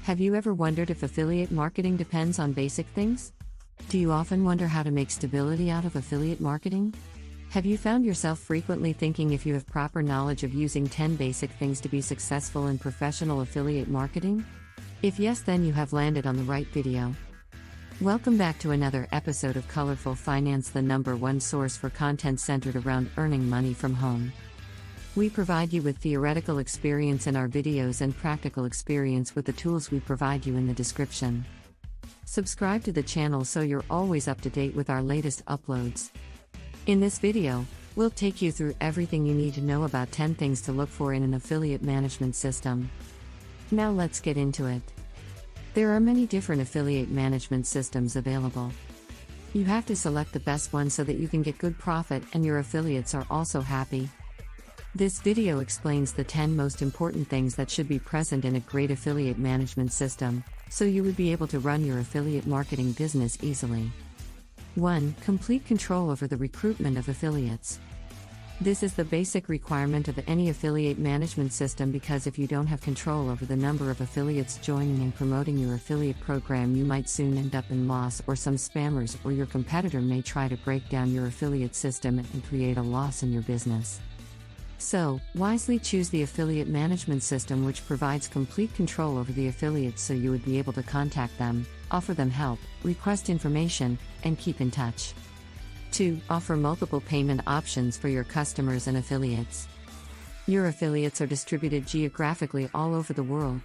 Have you ever wondered if affiliate marketing depends on basic things? Do you often wonder how to make stability out of affiliate marketing? Have you found yourself frequently thinking if you have proper knowledge of using 10 basic things to be successful in professional affiliate marketing? If yes, then you have landed on the right video. Welcome back to another episode of Colorful Finance, the #1 source for content centered around earning money from home. We provide you with theoretical experience in our videos and practical experience with the tools we provide you in the description. Subscribe to the channel so you're always up to date with our latest uploads. In this video, we'll take you through everything you need to know about 10 things to look for in an affiliate management system. Now let's get into it. There are many different affiliate management systems available. You have to select the best one so that you can get good profit and your affiliates are also happy. This video explains the 10 most important things that should be present in a great affiliate management system, so you would be able to run your affiliate marketing business easily. 1. Complete control over the recruitment of affiliates. This is the basic requirement of any affiliate management system, because if you don't have control over the number of affiliates joining and promoting your affiliate program, you might soon end up in loss, or some spammers or your competitor may try to break down your affiliate system and create a loss in your business. So, wisely choose the affiliate management system which provides complete control over the affiliates so you would be able to contact them, offer them help, request information, and keep in touch. 2. Offer multiple payment options for your customers and affiliates. Your affiliates are distributed geographically all over the world.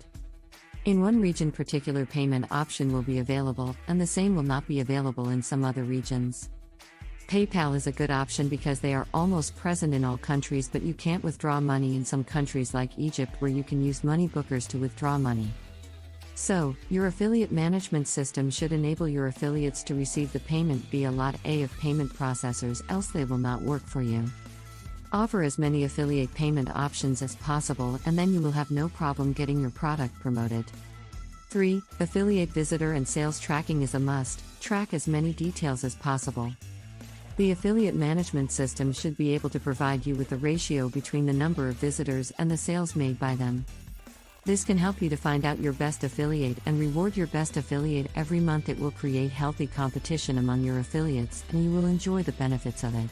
In one region, particular payment option will be available, and the same will not be available in some other regions. PayPal is a good option because they are almost present in all countries, but you can't withdraw money in some countries like Egypt, where you can use money bookers to withdraw money. So, your affiliate management system should enable your affiliates to receive the payment via Lot A of payment processors, else they will not work for you. Offer as many affiliate payment options as possible, and then you will have no problem getting your product promoted. 3. Affiliate visitor and sales tracking is a must. Track as many details as possible. The affiliate management system should be able to provide you with the ratio between the number of visitors and the sales made by them. This can help you to find out your best affiliate and reward your best affiliate every month. It will create healthy competition among your affiliates, and you will enjoy the benefits of it.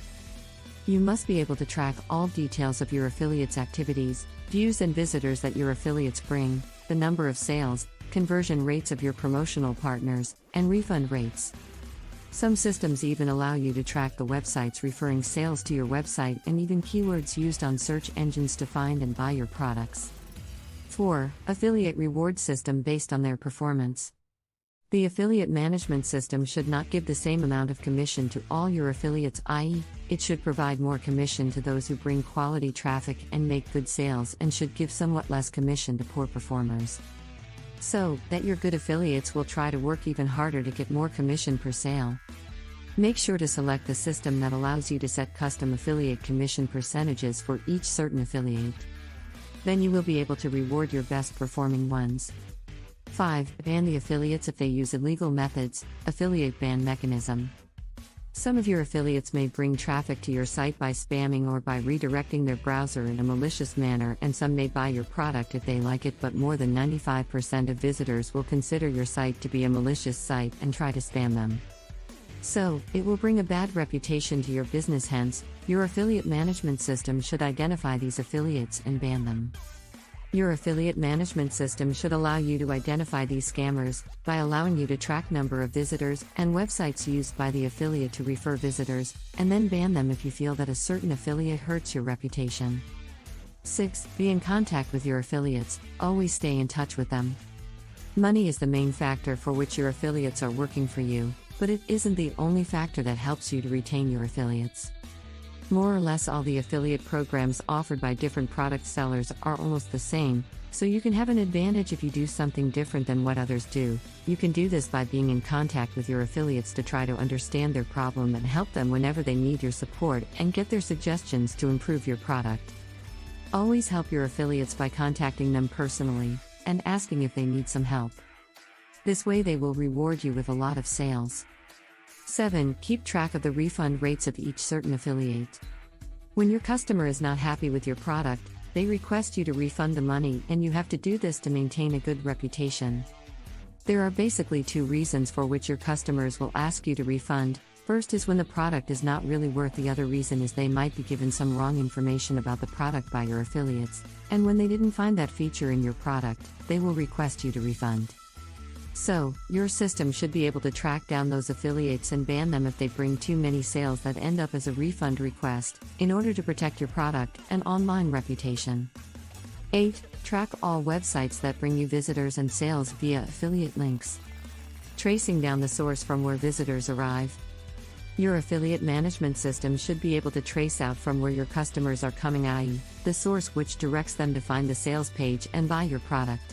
You must be able to track all details of your affiliates' activities, views and visitors that your affiliates bring, the number of sales, conversion rates of your promotional partners, and refund rates. Some systems even allow you to track the websites referring sales to your website, and even keywords used on search engines to find and buy your products. 4. Affiliate reward system based on their performance. The affiliate management system should not give the same amount of commission to all your affiliates, i.e., it should provide more commission to those who bring quality traffic and make good sales, and should give somewhat less commission to poor performers. So that your good affiliates will try to work even harder to get more commission per sale. Make sure to select the system that allows you to set custom affiliate commission percentages for each certain affiliate. Then you will be able to reward your best performing ones. 5. Ban the affiliates if they use illegal methods. Affiliate ban mechanism. Some of your affiliates may bring traffic to your site by spamming or by redirecting their browser in a malicious manner, and some may buy your product if they like it, but more than 95% of visitors will consider your site to be a malicious site and try to spam them. So, it will bring a bad reputation to your business. Hence, your affiliate management system should identify these affiliates and ban them. Your affiliate management system should allow you to identify these scammers by allowing you to track number of visitors and websites used by the affiliate to refer visitors, and then ban them if you feel that a certain affiliate hurts your reputation. 6. Be in contact with your affiliates. Always stay in touch with them. Money is the main factor for which your affiliates are working for you, but it isn't the only factor that helps you to retain your affiliates. More or less all the affiliate programs offered by different product sellers are almost the same, so you can have an advantage if you do something different than what others do. You can do this by being in contact with your affiliates to try to understand their problem and help them whenever they need your support, and get their suggestions to improve your product. Always help your affiliates by contacting them personally and asking if they need some help. This way they will reward you with a lot of sales. 7. Keep track of the refund rates of each certain affiliate. When your customer is not happy with your product, they request you to refund the money, and you have to do this to maintain a good reputation. There are basically two reasons for which your customers will ask you to refund. First is when the product is not really worth. The other reason is they might be given some wrong information about the product by your affiliates, and when they didn't find that feature in your product, they will request you to refund. So, your system should be able to track down those affiliates and ban them if they bring too many sales that end up as a refund request, in order to protect your product and online reputation. 8. Track all websites that bring you visitors and sales via affiliate links. Tracing down the source from where visitors arrive. Your affiliate management system should be able to trace out from where your customers are coming, i.e., the source which directs them to find the sales page and buy your product.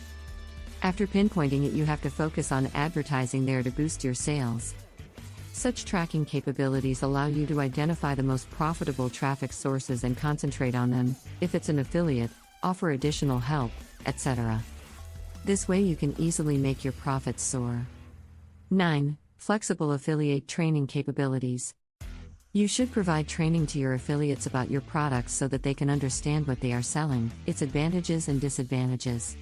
After pinpointing it, you have to focus on advertising there to boost your sales. Such tracking capabilities allow you to identify the most profitable traffic sources and concentrate on them. If it's an affiliate, offer additional help, etc. This way you can easily make your profits soar. 9. Flexible affiliate training capabilities. You should provide training to your affiliates about your products so that they can understand what they are selling, its advantages and disadvantages.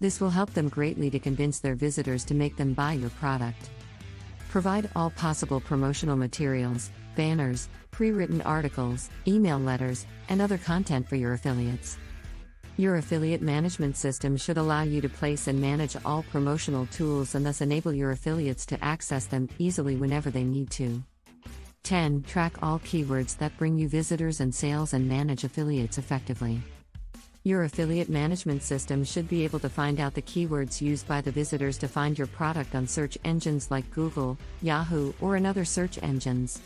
This will help them greatly to convince their visitors to make them buy your product. Provide all possible promotional materials, banners, pre-written articles, email letters, and other content for your affiliates. Your affiliate management system should allow you to place and manage all promotional tools and thus enable your affiliates to access them easily whenever they need to. 10. Track all keywords that bring you visitors and sales and manage affiliates effectively. Your affiliate management system should be able to find out the keywords used by the visitors to find your product on search engines like Google, Yahoo, or in other search engines.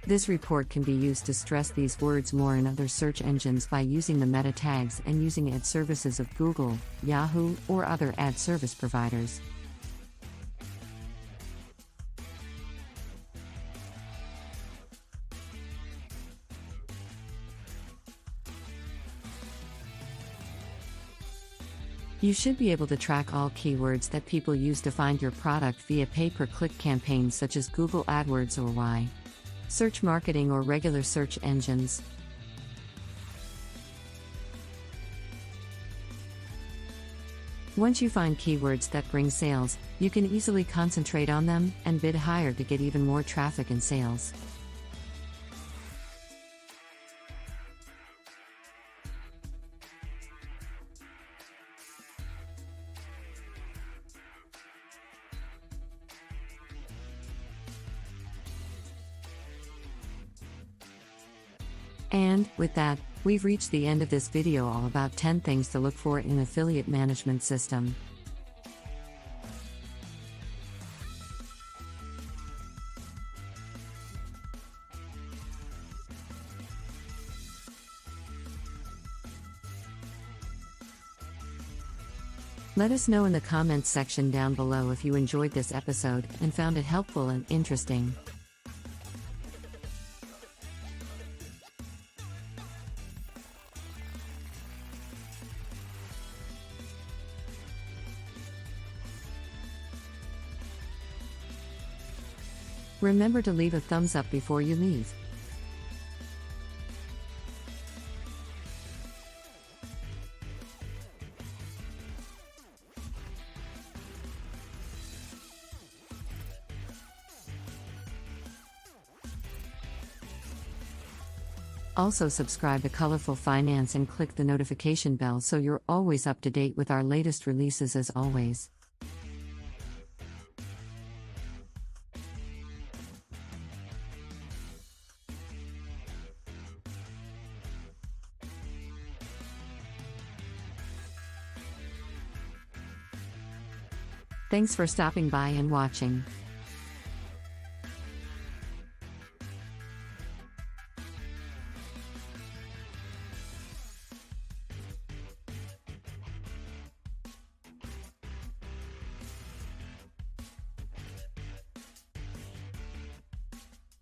This report can be used to stress these words more in other search engines by using the meta tags and using ad services of Google, Yahoo, or other ad service providers. You should be able to track all keywords that people use to find your product via pay-per-click campaigns such as Google AdWords or 𝐦𝐨𝐬𝐷. Search marketing or regular search engines. Once you find keywords that bring sales, you can easily concentrate on them and bid higher to get even more traffic and sales. And, with that, we've reached the end of this video all about 10 things to look for in an affiliate management system. Let us know in the comments section down below if you enjoyed this episode and found it helpful and interesting. Remember to leave a thumbs up before you leave. Also subscribe to Colorful Finance and click the notification bell so you're always up to date with our latest releases as always. Thanks for stopping by and watching.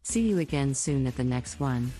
See you again soon at the next one.